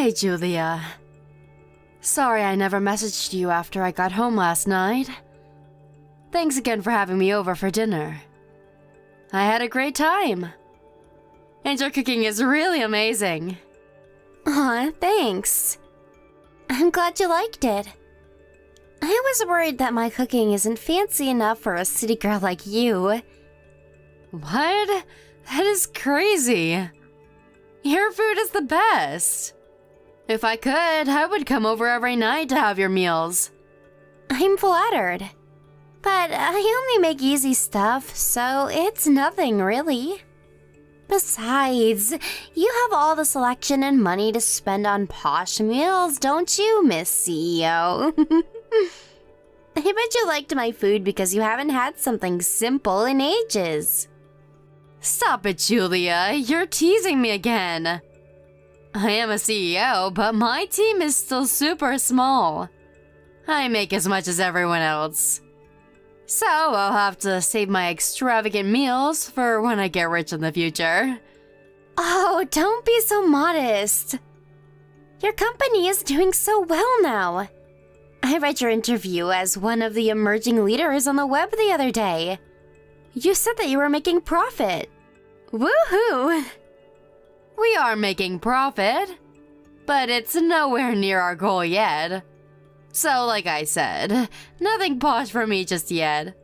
Hey, Julia. Sorry I never messaged you after I got home last night. Thanks again for having me over for dinner. I had a great time. And your cooking is really amazing. Aw, thanks. I'm glad you liked it. I was worried that my cooking isn't fancy enough for a city girl like you. What? That is crazy. Your food is the best. If I could, I would come over every night to have your meals. I'm flattered. But I only make easy stuff, so it's nothing really. Besides, you have all the selection and money to spend on posh meals, don't you, Miss CEO? I bet you liked my food because you haven't had something simple in ages. Stop it, Julia. You're teasing me again. I am a CEO, but my team is still super small. I make as much as everyone else. So I'll have to save my extravagant meals for when I get rich in the future. Oh, don't be so modest. Your company is doing so well now. I read your interview as one of the emerging leaders on the web the other day. You said that you were making profit. Woohoo! We are making profit, but it's nowhere near our goal yet. So, like I said, nothing posh for me just yet.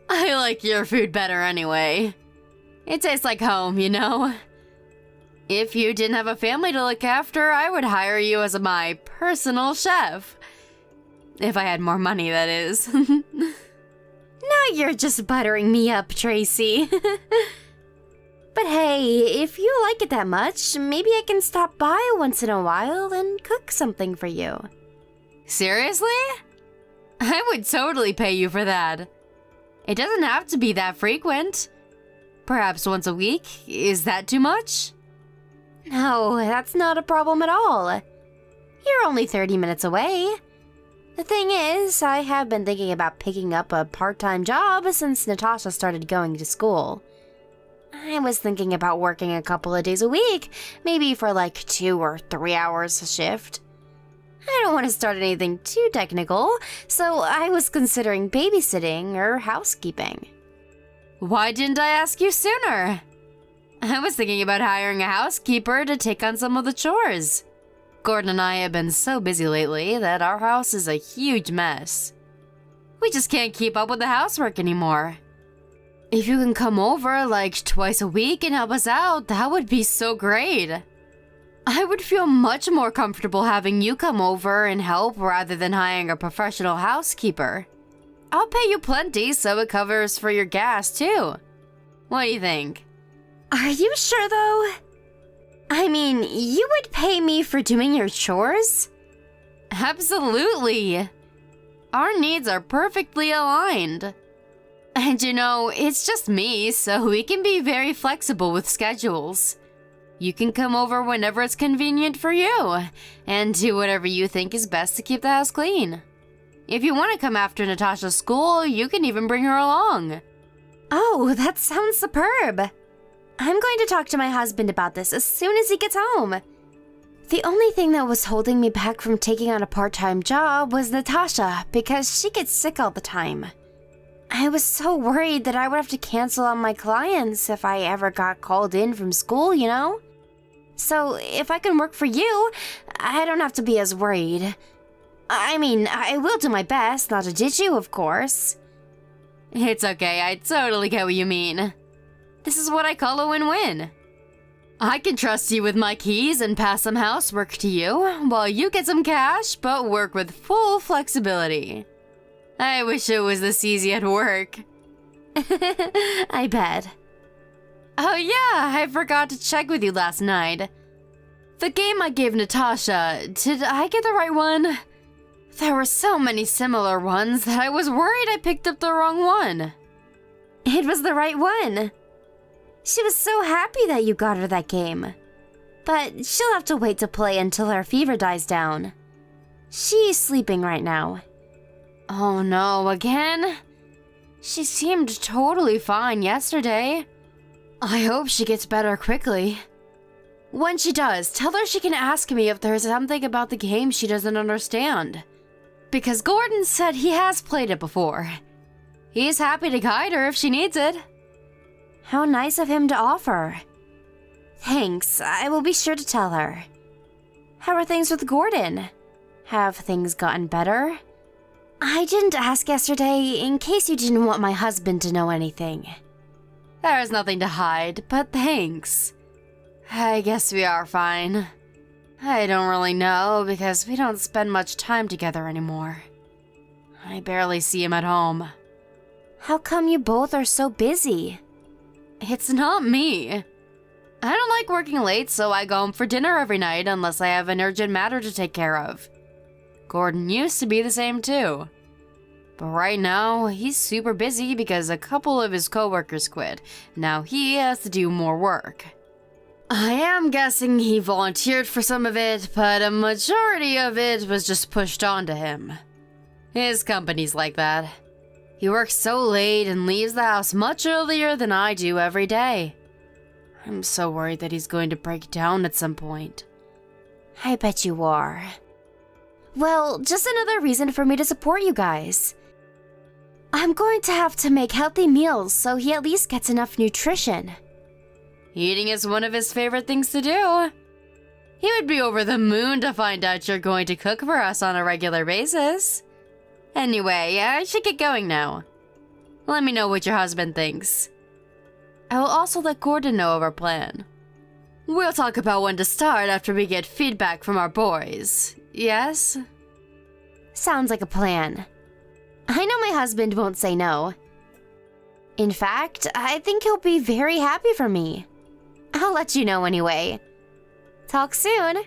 I like your food better anyway. It tastes like home, you know? If you didn't have a family to look after, I would hire you as my personal chef. If I had more money, that is. Now you're just buttering me up, Tracy. But hey, if you like it that much, maybe I can stop by once in a while and cook something for you. Seriously? I would totally pay you for that. It doesn't have to be that frequent. Perhaps once a week? Is that too much? No, that's not a problem at all. You're only 30 minutes away. The thing is, I have been thinking about picking up a part-time job since Natasha started going to school. I was thinking about working a couple of days a week, maybe for like 2 or 3 hours a shift. I don't want to start anything too technical, so I was considering babysitting or housekeeping. Why didn't I ask you sooner? I was thinking about hiring a housekeeper to take on some of the chores. Gordon and I have been so busy lately that our house is a huge mess. We just can't keep up with the housework anymore. If you can come over like twice a week and help us out, that would be so great. I would feel much more comfortable having you come over and help rather than hiring a professional housekeeper. I'll pay you plenty so it covers for your gas too. What do you think? Are you sure though? I mean, you would pay me for doing your chores? Absolutely. Our needs are perfectly aligned. And you know, it's just me, so we can be very flexible with schedules. You can come over whenever it's convenient for you, and do whatever you think is best to keep the house clean. If you want to come after Natasha's school, you can even bring her along. Oh, that sounds superb. I'm going to talk to my husband about this as soon as he gets home. The only thing that was holding me back from taking on a part-time job was Natasha, because she gets sick all the time. I was so worried that I would have to cancel on my clients if I ever got called in from school, you know? So if I can work for you, I don't have to be as worried. I mean, I will do my best not to ditch you, of course. It's okay, I totally get what you mean. This is what I call a win-win. I can trust you with my keys and pass some housework to you, while you get some cash but work with full flexibility. I wish it was this easy at work. I bet. Oh yeah, I forgot to check with you last night. The game I gave Natasha, did I get the right one? There were so many similar ones that I was worried I picked up the wrong one. It was the right one. She was so happy that you got her that game. But she'll have to wait to play until her fever dies down. She's sleeping right now. Oh no, again? She seemed totally fine yesterday. I hope she gets better quickly. When she does, tell her she can ask me if there's something about the game she doesn't understand. Because Gordon said he has played it before. He's happy to guide her if she needs it. How nice of him to offer. Thanks, I will be sure to tell her. How are things with Gordon? Have things gotten better? I didn't ask yesterday in case you didn't want my husband to know anything. There's nothing to hide, but thanks. I guess we are fine. I don't really know because we don't spend much time together anymore. I barely see him at home. How come you both are so busy? It's not me. I don't like working late, so I go home for dinner every night unless I have an urgent matter to take care of. Gordon used to be the same too. But right now, he's super busy because a couple of his coworkers quit. Now he has to do more work. I am guessing he volunteered for some of it, but a majority of it was just pushed onto him. His company's like that. He works so late and leaves the house much earlier than I do every day. I'm so worried that he's going to break down at some point. I bet you are. Well, just another reason for me to support you guys. I'm going to have to make healthy meals so he at least gets enough nutrition. Eating is one of his favorite things to do. He would be over the moon to find out you're going to cook for us on a regular basis. Anyway, I should get going now. Let me know what your husband thinks. I will also let Gordon know of our plan. We'll talk about when to start after we get feedback from our boys. Yes? Sounds like a plan. I know my husband won't say no. In fact, I think he'll be very happy for me. I'll let you know anyway. Talk soon.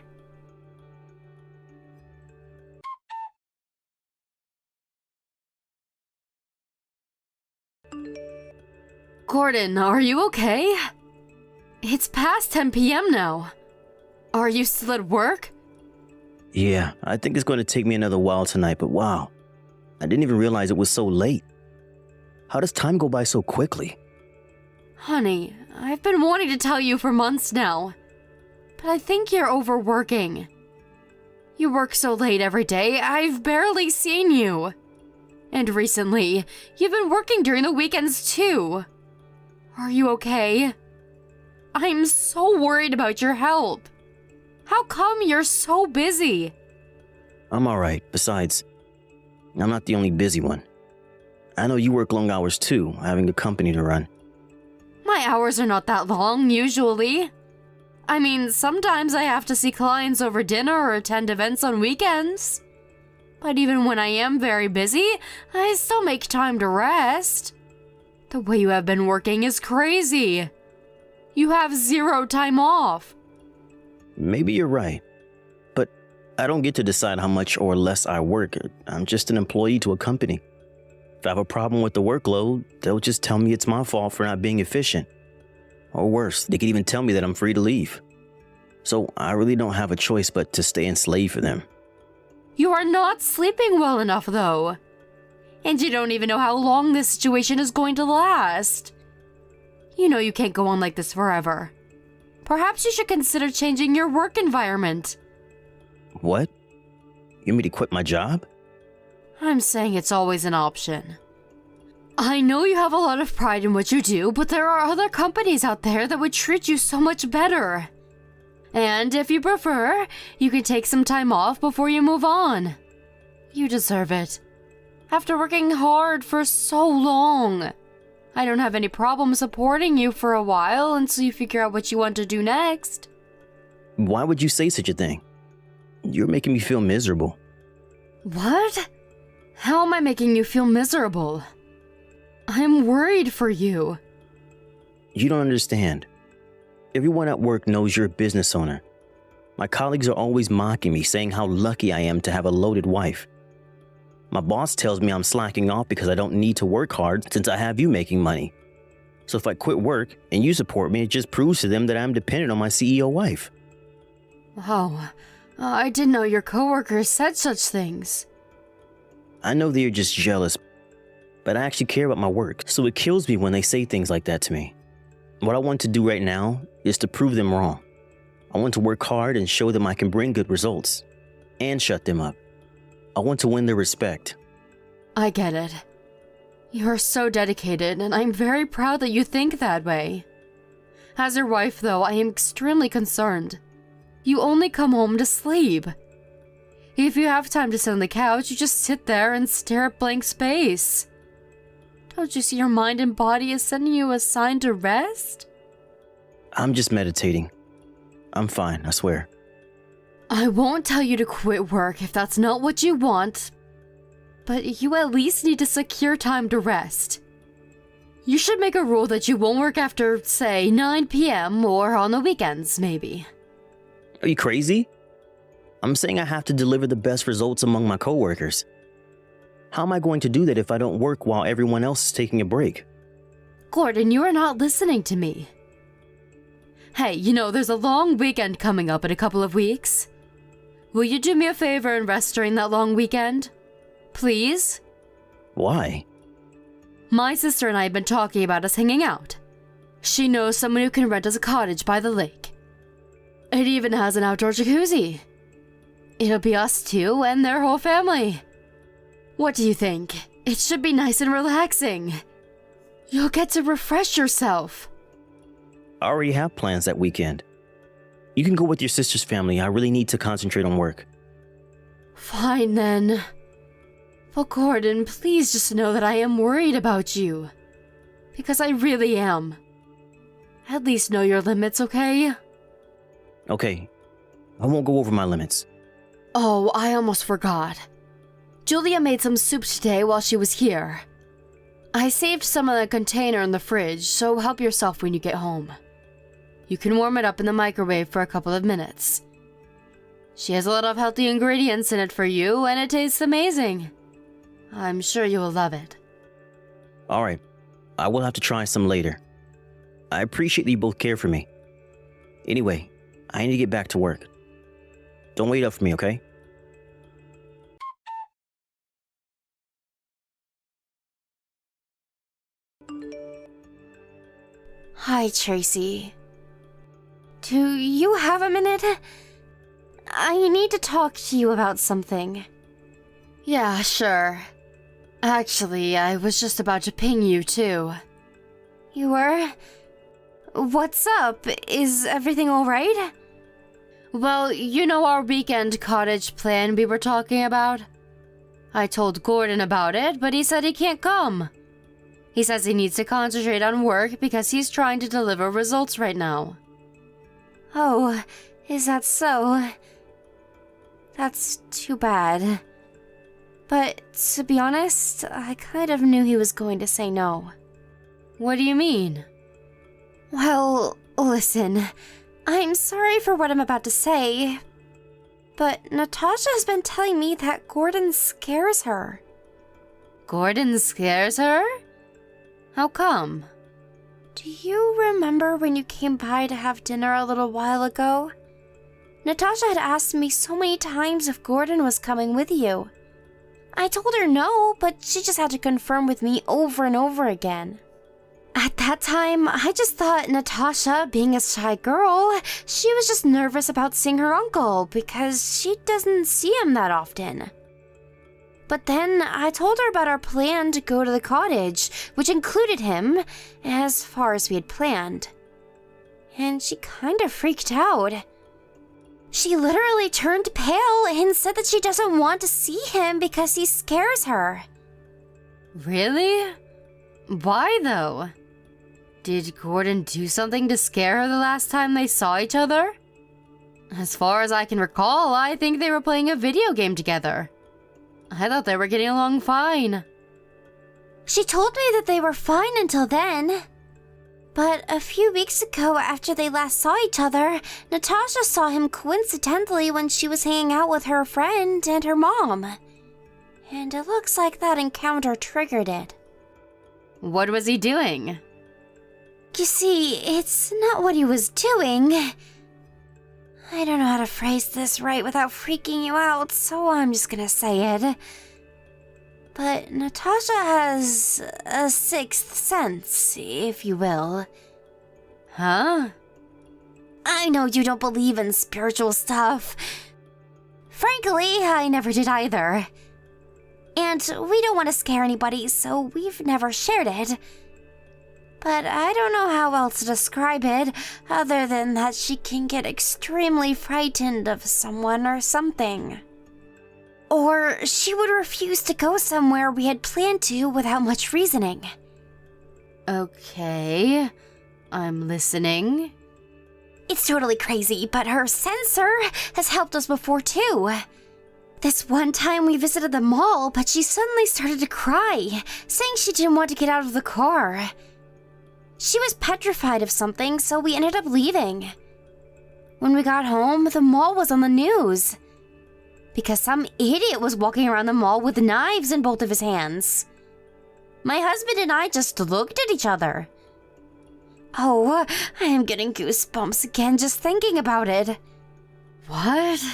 Gordon, are you okay? It's past 10 p.m. now. Are you still at work? Yeah, I think it's going to take me another while tonight, but wow. I didn't even realize it was so late. How does time go by so quickly? Honey, I've been wanting to tell you for months now. But I think you're overworking. You work so late every day, I've barely seen you. And recently, you've been working during the weekends too. Are you okay? I'm so worried about your health. How come you're so busy? I'm alright. Besides, I'm not the only busy one. I know you work long hours too, having a company to run. My hours are not that long, usually. I mean, sometimes I have to see clients over dinner or attend events on weekends. But even when I am very busy, I still make time to rest. The way you have been working is crazy. You have 0 time off. Maybe you're right. But I don't get to decide how much or less I work. I'm just an employee to a company. If I have a problem with the workload, they'll just tell me it's my fault for not being efficient. Or worse, they could even tell me that I'm free to leave. So I really don't have a choice but to stay enslaved for them. You are not sleeping well enough, though. And you don't even know how long this situation is going to last. You know you can't go on like this forever. Perhaps you should consider changing your work environment. What? You want me to quit my job? I'm saying it's always an option. I know you have a lot of pride in what you do, but there are other companies out there that would treat you so much better. And if you prefer, you can take some time off before you move on. You deserve it. After working hard for so long, I don't have any problem supporting you for a while until you figure out what you want to do next. Why would you say such a thing? You're making me feel miserable. What? How am I making you feel miserable? I'm worried for you. You don't understand. Everyone at work knows you're a business owner. My colleagues are always mocking me, saying how lucky I am to have a loaded wife. My boss tells me I'm slacking off because I don't need to work hard since I have you making money. So if I quit work and you support me, it just proves to them that I'm dependent on my CEO wife. Oh, I didn't know your coworkers said such things. I know they're just jealous, but I actually care about my work, so it kills me when they say things like that to me. What I want to do right now is to prove them wrong. I want to work hard and show them I can bring good results and shut them up. I want to win their respect. I get it. You're so dedicated, and I'm very proud that you think that way. As your wife, though, I am extremely concerned. You only come home to sleep. If you have time to sit on the couch, you just sit there and stare at blank space. Don't you see your mind and body is sending you a sign to rest? I'm just meditating. I'm fine, I swear. I won't tell you to quit work if that's not what you want, but you at least need to secure time to rest. You should make a rule that you won't work after, say, 9 p.m. or on the weekends, maybe. Are you crazy? I'm saying I have to deliver the best results among my coworkers. How am I going to do that if I don't work while everyone else is taking a break? Gordon, you are not listening to me. Hey, there's a long weekend coming up in a couple of weeks. Will you do me a favor and rest during that long weekend? Please? Why? My sister and I have been talking about us hanging out. She knows someone who can rent us a cottage by the lake. It even has an outdoor jacuzzi. It'll be us two and their whole family. What do you think? It should be nice and relaxing. You'll get to refresh yourself. I already have plans that weekend. You can go with your sister's family. I really need to concentrate on work. Fine then. But Gordon, please just know that I am worried about you. Because I really am. At least know your limits, okay? Okay, I won't go over my limits. Oh, I almost forgot. Julia made some soup today while she was here. I saved some in the container in the fridge, so help yourself when you get home. You can warm it up in the microwave for a couple of minutes. She has a lot of healthy ingredients in it for you, and it tastes amazing. I'm sure you will love it. Alright, I will have to try some later. I appreciate that you both care for me. Anyway, I need to get back to work. Don't wait up for me, okay? Hi, Tracy. Do you have a minute? I need to talk to you about something. Yeah, sure. Actually, I was just about to ping you too. You were? What's up? Is everything alright? Well, you know our weekend cottage plan we were talking about? I told Gordon about it, but he said he can't come. He says he needs to concentrate on work because he's trying to deliver results right now. Oh, is that so? That's too bad. But to be honest, I kind of knew he was going to say no. What do you mean? Well, listen, I'm sorry for what I'm about to say, but Natasha has been telling me that Gordon scares her. Gordon scares her? How come? Do you remember when you came by to have dinner a little while ago? Natasha had asked me so many times if Gordon was coming with you. I told her no, but she just had to confirm with me over and over again. At that time, I just thought Natasha, being a shy girl, she was just nervous about seeing her uncle because she doesn't see him that often. But then I told her about our plan to go to the cottage, which included him, as far as we had planned. And she kind of freaked out. She literally turned pale and said that she doesn't want to see him because he scares her. Really? Why though? Did Gordon do something to scare her the last time they saw each other? As far as I can recall, I think they were playing a video game together. I thought they were getting along fine. She told me that they were fine until then. But a few weeks ago, after they last saw each other, Natasha saw him coincidentally when she was hanging out with her friend and her mom. And it looks like that encounter triggered it. What was he doing? You see, it's not what he was doing. I don't know how to phrase this right without freaking you out, so I'm just gonna say it. But Natasha has a sixth sense, if you will. Huh? I know you don't believe in spiritual stuff. Frankly, I never did either. And we don't want to scare anybody, so we've never shared it. But I don't know how else to describe it, other than that she can get extremely frightened of someone or something. Or she would refuse to go somewhere we had planned to without much reasoning. Okay, I'm listening. It's totally crazy, but her sensor has helped us before too. This one time we visited the mall, but she suddenly started to cry, saying she didn't want to get out of the car. She was petrified of something, so we ended up leaving. When we got home, the mall was on the news. Because some idiot was walking around the mall with knives in both of his hands. My husband and I just looked at each other. Oh, I am getting goosebumps again just thinking about it. What?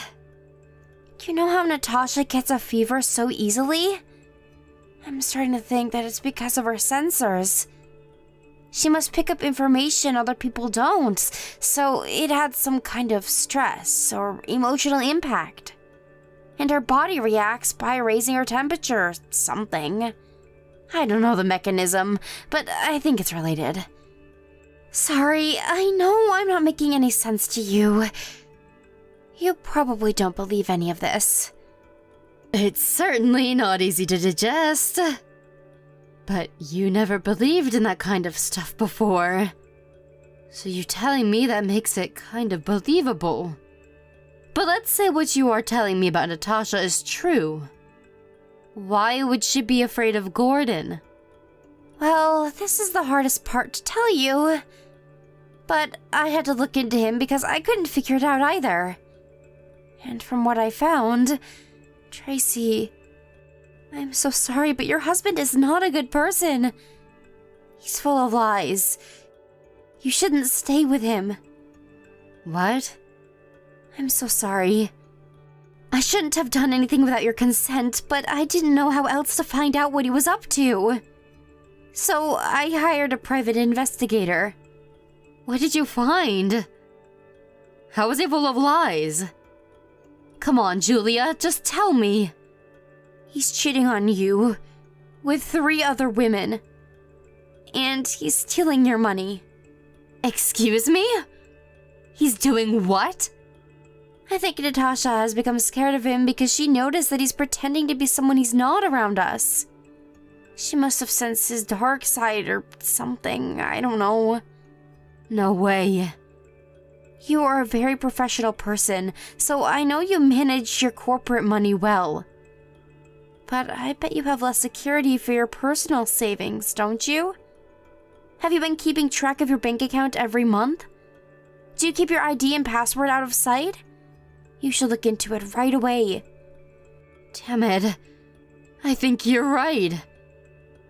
You know how Natasha gets a fever so easily? I'm starting to think that it's because of her sensors. She must pick up information other people don't, so it had some kind of stress or emotional impact. And her body reacts by raising her temperature or something. I don't know the mechanism, but I think it's related. Sorry, I know I'm not making any sense to you. You probably don't believe any of this. It's certainly not easy to digest. But you never believed in that kind of stuff before. So you telling me that makes it kind of believable. But let's say what you are telling me about Natasha is true. Why would she be afraid of Gordon? Well, this is the hardest part to tell you. But I had to look into him because I couldn't figure it out either. And from what I found, Tracy, I'm so sorry, but your husband is not a good person. He's full of lies. You shouldn't stay with him. What? I'm so sorry. I shouldn't have done anything without your consent, but I didn't know how else to find out what he was up to. So I hired a private investigator. What did you find? How was he full of lies? Come on, Julia, just tell me. He's cheating on you with 3 other women. And he's stealing your money. Excuse me? He's doing what? I think Natasha has become scared of him because she noticed that he's pretending to be someone he's not around us. She must have sensed his dark side or something, I don't know. No way. You are a very professional person, so I know you manage your corporate money well. But I bet you have less security for your personal savings, don't you? Have you been keeping track of your bank account every month? Do you keep your ID and password out of sight? You should look into it right away. Damn it. I think you're right.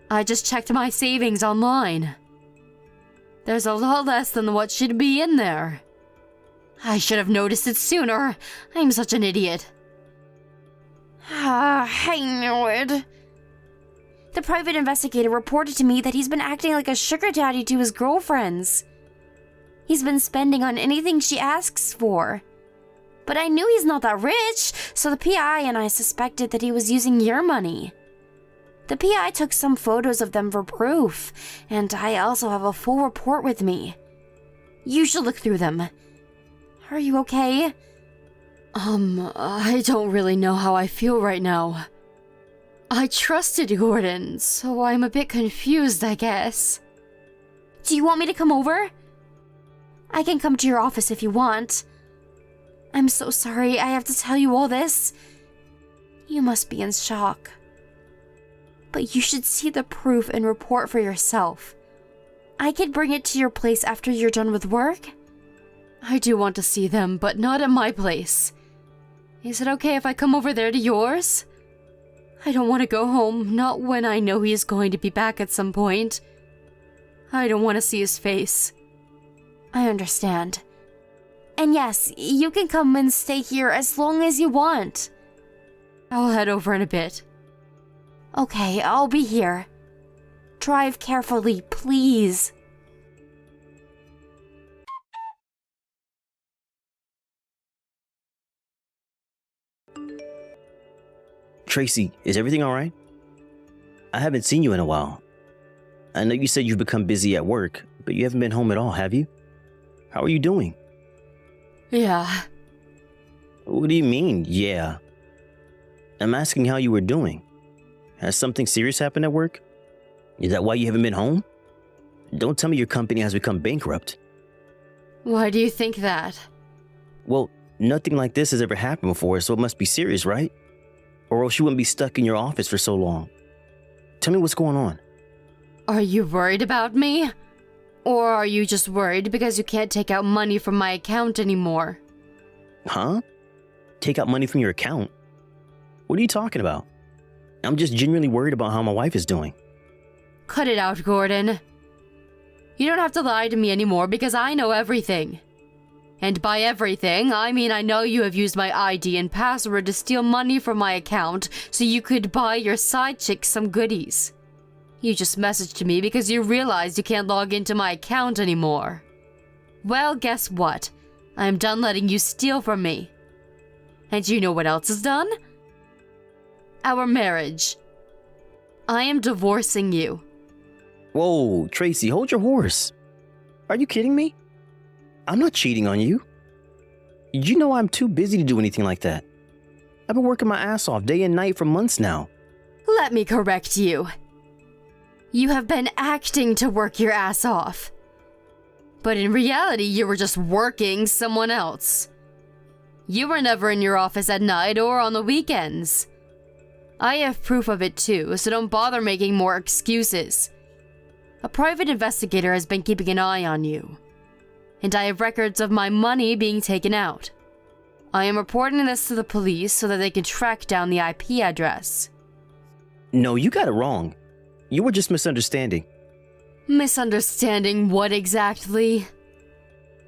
I just checked my savings online. There's a lot less than what should be in there. I should have noticed it sooner. I'm such an idiot. I knew it. The private investigator reported to me that he's been acting like a sugar daddy to his girlfriends. He's been spending on anything she asks for. But I knew he's not that rich, so the PI and I suspected that he was using your money. The PI took some photos of them for proof, and I also have a full report with me. You should look through them. Are you okay? I don't really know how I feel right now. I trusted Gordon, so I'm a bit confused, I guess. Do you want me to come over? I can come to your office if you want. I'm so sorry I have to tell you all this. You must be in shock. But you should see the proof and report for yourself. I could bring it to your place after you're done with work. I do want to see them, but not at my place. Is it okay if I come over there to yours? I don't want to go home, not when I know he is going to be back at some point. I don't want to see his face. I understand. And yes, you can come and stay here as long as you want. I'll head over in a bit. Okay, I'll be here. Drive carefully, please. Tracy, is everything all right? I haven't seen you in a while. I know you said you've become busy at work, but you haven't been home at all, have you? How are you doing? Yeah. What do you mean, yeah? I'm asking how you were doing. Has something serious happened at work? Is that why you haven't been home? Don't tell me your company has become bankrupt. Why do you think that? Well, nothing like this has ever happened before, so it must be serious, right? Or else you wouldn't be stuck in your office for so long. Tell me what's going on. Are you worried about me? Or are you just worried because you can't take out money from my account anymore? Huh? Take out money from your account? What are you talking about? I'm just genuinely worried about how my wife is doing. Cut it out, Gordon. You don't have to lie to me anymore because I know everything. And by everything, I mean I know you have used my ID and password to steal money from my account so you could buy your side chick some goodies. You just messaged me because you realized you can't log into my account anymore. Well, guess what? I'm done letting you steal from me. And you know what else is done? Our marriage. I am divorcing you. Whoa, Tracy, hold your horse. Are you kidding me? I'm not cheating on you. You know I'm too busy to do anything like that. I've been working my ass off day and night for months now. Let me correct you. You have been acting to work your ass off. But in reality, you were just working someone else. You were never in your office at night or on the weekends. I have proof of it too, so don't bother making more excuses. A private investigator has been keeping an eye on you. And I have records of my money being taken out. I am reporting this to the police so that they can track down the IP address. No, you got it wrong. You were just misunderstanding. Misunderstanding what exactly?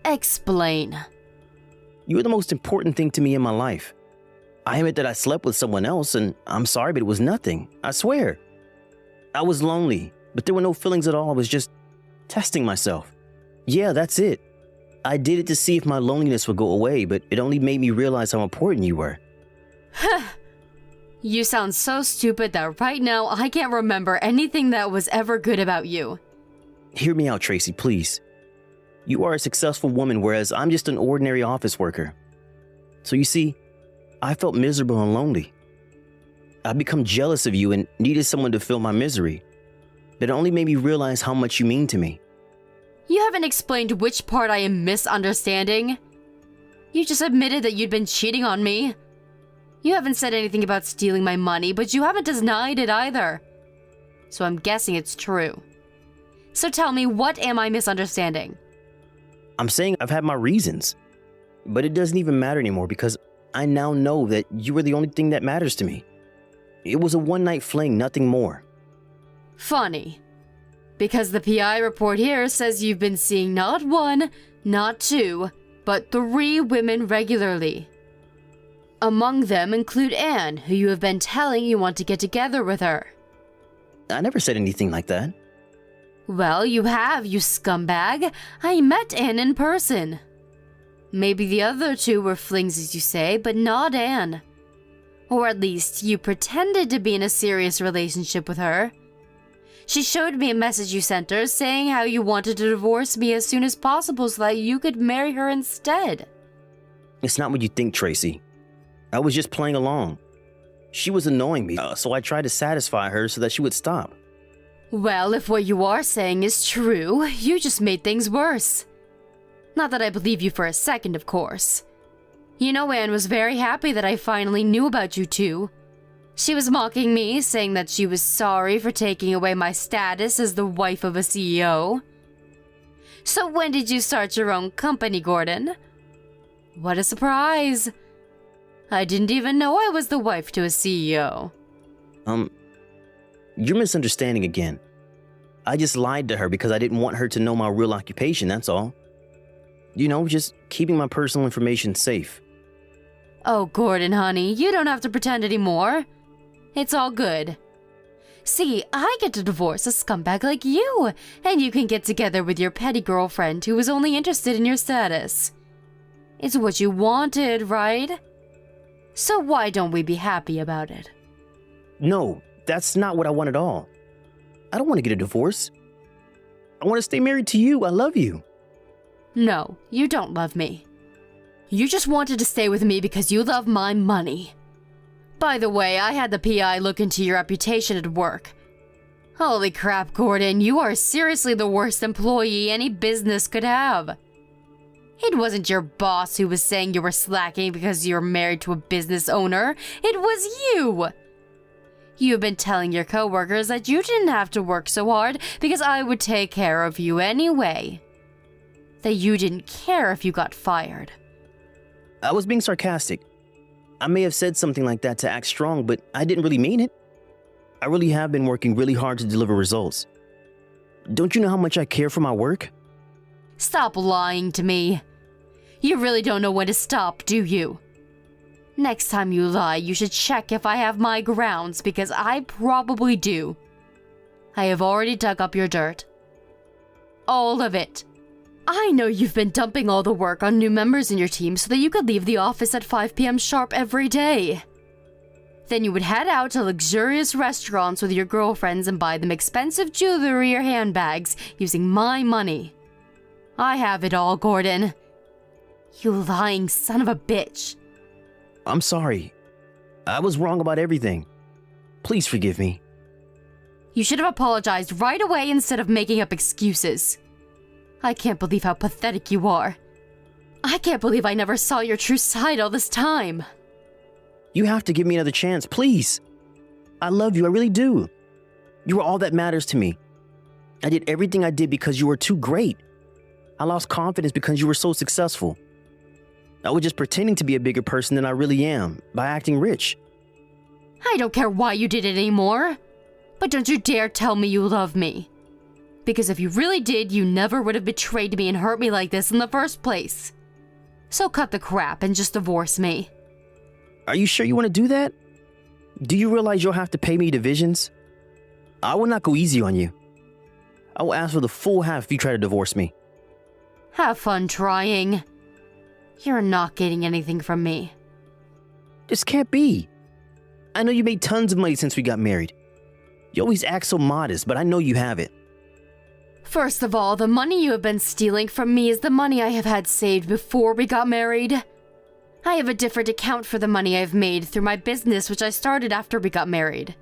Explain. You were the most important thing to me in my life. I admit that I slept with someone else, and I'm sorry, but it was nothing. I swear. I was lonely, but there were no feelings at all. I was just testing myself. Yeah, that's it. I did it to see if my loneliness would go away, but it only made me realize how important you were. You sound so stupid that right now I can't remember anything that was ever good about you. Hear me out, Tracy, please. You are a successful woman, whereas I'm just an ordinary office worker. So you see, I felt miserable and lonely. I've become jealous of you and needed someone to fill my misery. But it only made me realize how much you mean to me. You haven't explained which part I am misunderstanding. You just admitted that you'd been cheating on me. You haven't said anything about stealing my money, but you haven't denied it either. So I'm guessing it's true. So tell me, what am I misunderstanding? I'm saying I've had my reasons. But it doesn't even matter anymore because I now know that you were the only thing that matters to me. It was a one-night fling, nothing more. Funny. Because the PI report here says you've been seeing not one, not two, but 3 women regularly. Among them include Anne, who you have been telling you want to get together with her. I never said anything like that. Well, you have, you scumbag. I met Anne in person. Maybe the other 2 were flings, as you say, but not Anne. Or at least, you pretended to be in a serious relationship with her. She showed me a message you sent her saying how you wanted to divorce me as soon as possible so that you could marry her instead. It's not what you think, Tracy. I was just playing along. She was annoying me, so I tried to satisfy her so that she would stop. Well, if what you are saying is true, you just made things worse. Not that I believe you for a second, of course. You know, Anne was very happy that I finally knew about you two. She was mocking me, saying that she was sorry for taking away my status as the wife of a CEO. So when did you start your own company, Gordon? What a surprise. I didn't even know I was the wife to a CEO. You're misunderstanding again. I just lied to her because I didn't want her to know my real occupation, that's all. You know, just keeping my personal information safe. Oh, Gordon, honey, you don't have to pretend anymore. It's all good. See, I get to divorce a scumbag like you, and you can get together with your petty girlfriend who was only interested in your status. It's what you wanted, right? So why don't we be happy about it? No, that's not what I want at all. I don't want to get a divorce. I want to stay married to you. I love you. No, you don't love me. You just wanted to stay with me because you love my money. By the way, I had the PI look into your reputation at work. Holy crap, Gordon, you are seriously the worst employee any business could have. It wasn't your boss who was saying you were slacking because you were married to a business owner. It was you. You've been telling your coworkers that you didn't have to work so hard because I would take care of you anyway. That you didn't care if you got fired. I was being sarcastic. I may have said something like that to act strong, but I didn't really mean it. I really have been working really hard to deliver results. Don't you know how much I care for my work? Stop lying to me. You really don't know when to stop, do you? Next time you lie, you should check if I have my grounds, because I probably do. I have already dug up your dirt. All of it. I know you've been dumping all the work on new members in your team so that you could leave the office at 5 p.m. sharp every day. Then you would head out to luxurious restaurants with your girlfriends and buy them expensive jewelry or handbags using my money. I have it all, Gordon. You lying son of a bitch. I'm sorry. I was wrong about everything. Please forgive me. You should have apologized right away instead of making up excuses. I can't believe how pathetic you are. I can't believe I never saw your true side all this time. You have to give me another chance, please. I love you, I really do. You are all that matters to me. I did everything I did because you were too great. I lost confidence because you were so successful. I was just pretending to be a bigger person than I really am by acting rich. I don't care why you did it anymore. But don't you dare tell me you love me. Because if you really did, you never would have betrayed me and hurt me like this in the first place. So cut the crap and just divorce me. Are you sure you want to do that? Do you realize you'll have to pay me divisions? I will not go easy on you. I will ask for the full half if you try to divorce me. Have fun trying. You're not getting anything from me. This can't be. I know you made tons of money since we got married. You always act so modest, but I know you have it. First of all, the money you have been stealing from me is the money I have had saved before we got married. I have a different account for the money I've made through my business, which I started after we got married.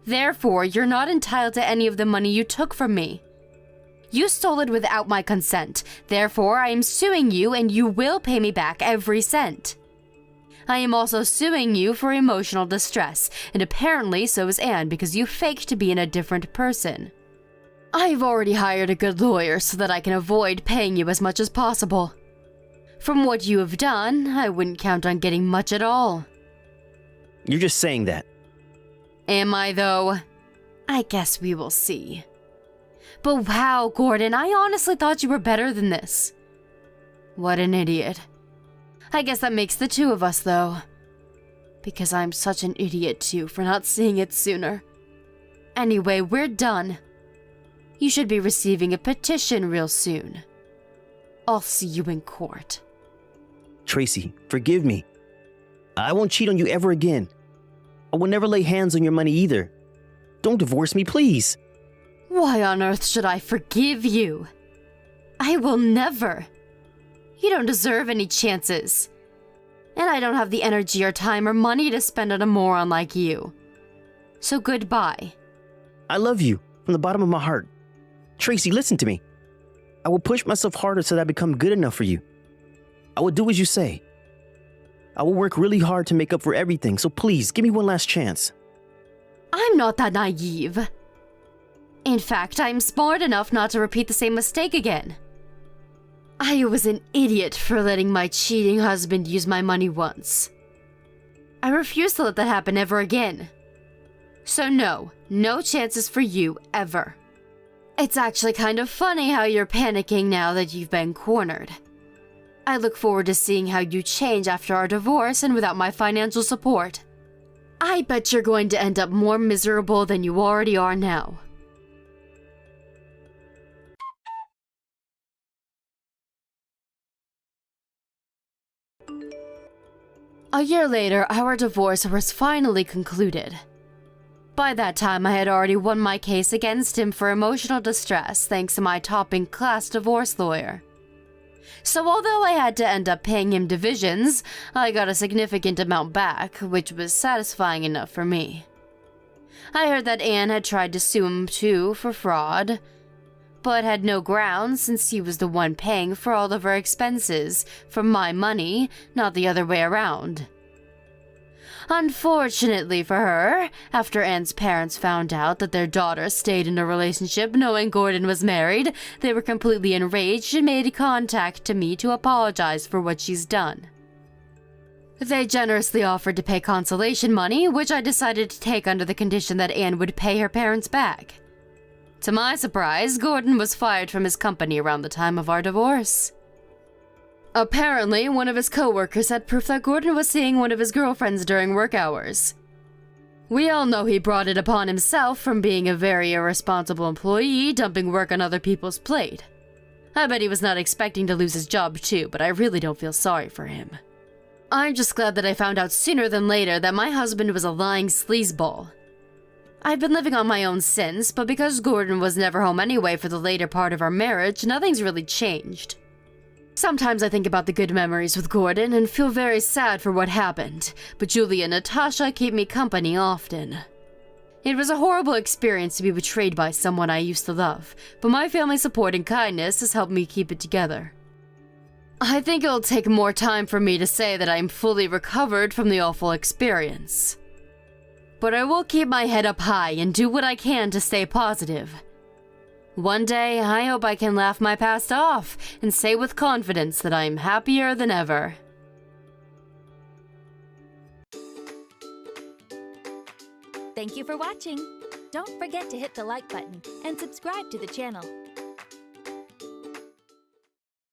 Therefore, you're not entitled to any of the money you took from me. You stole it without my consent. Therefore, I am suing you and you will pay me back every cent. I am also suing you for emotional distress, and apparently so is Anne because you faked to be a different person. I've already hired a good lawyer so that I can avoid paying you as much as possible. From what you have done, I wouldn't count on getting much at all. You're just saying that. Am I, though? I guess we will see. But wow, Gordon, I honestly thought you were better than this. What an idiot. I guess that makes the two of us, though. Because I'm such an idiot, too, for not seeing it sooner. Anyway, we're done. You should be receiving a petition real soon. I'll see you in court. Tracy, forgive me. I won't cheat on you ever again. I will never lay hands on your money either. Don't divorce me, please. Why on earth should I forgive you? I will never. You don't deserve any chances. And I don't have the energy or time or money to spend on a moron like you. So goodbye. I love you from the bottom of my heart. Tracy, listen to me. I will push myself harder so that I become good enough for you. I will do as you say. I will work really hard to make up for everything, so please, give me one last chance. I'm not that naive. In fact, I'm smart enough not to repeat the same mistake again. I was an idiot for letting my cheating husband use my money once. I refuse to let that happen ever again. So no chances for you ever. It's actually kind of funny how you're panicking now that you've been cornered. I look forward to seeing how you change after our divorce and without my financial support. I bet you're going to end up more miserable than you already are now. A year later, our divorce was finally concluded. By that time, I had already won my case against him for emotional distress thanks to my top-in-class divorce lawyer. So although I had to end up paying him divisions, I got a significant amount back, which was satisfying enough for me. I heard that Anne had tried to sue him too for fraud, but had no grounds since he was the one paying for all of her expenses from my money, not the other way around. Unfortunately for her, after Anne's parents found out that their daughter stayed in a relationship knowing Gordon was married, they were completely enraged and made contact to me to apologize for what she's done. They generously offered to pay consolation money, which I decided to take under the condition that Anne would pay her parents back. To my surprise, Gordon was fired from his company around the time of our divorce. Apparently, one of his co-workers had proof that Gordon was seeing one of his girlfriends during work hours. We all know he brought it upon himself from being a very irresponsible employee, dumping work on other people's plate. I bet he was not expecting to lose his job too, but I really don't feel sorry for him. I'm just glad that I found out sooner than later that my husband was a lying sleazeball. I've been living on my own since, but because Gordon was never home anyway for the later part of our marriage, nothing's really changed. Sometimes I think about the good memories with Gordon and feel very sad for what happened, but Julie and Natasha keep me company often. It was a horrible experience to be betrayed by someone I used to love, but my family's support and kindness has helped me keep it together. I think it'll take more time for me to say that I'm fully recovered from the awful experience. But I will keep my head up high and do what I can to stay positive. One day, I hope I can laugh my past off and say with confidence that I'm happier than ever. Thank you for watching. Don't forget to hit the like button and subscribe to the channel.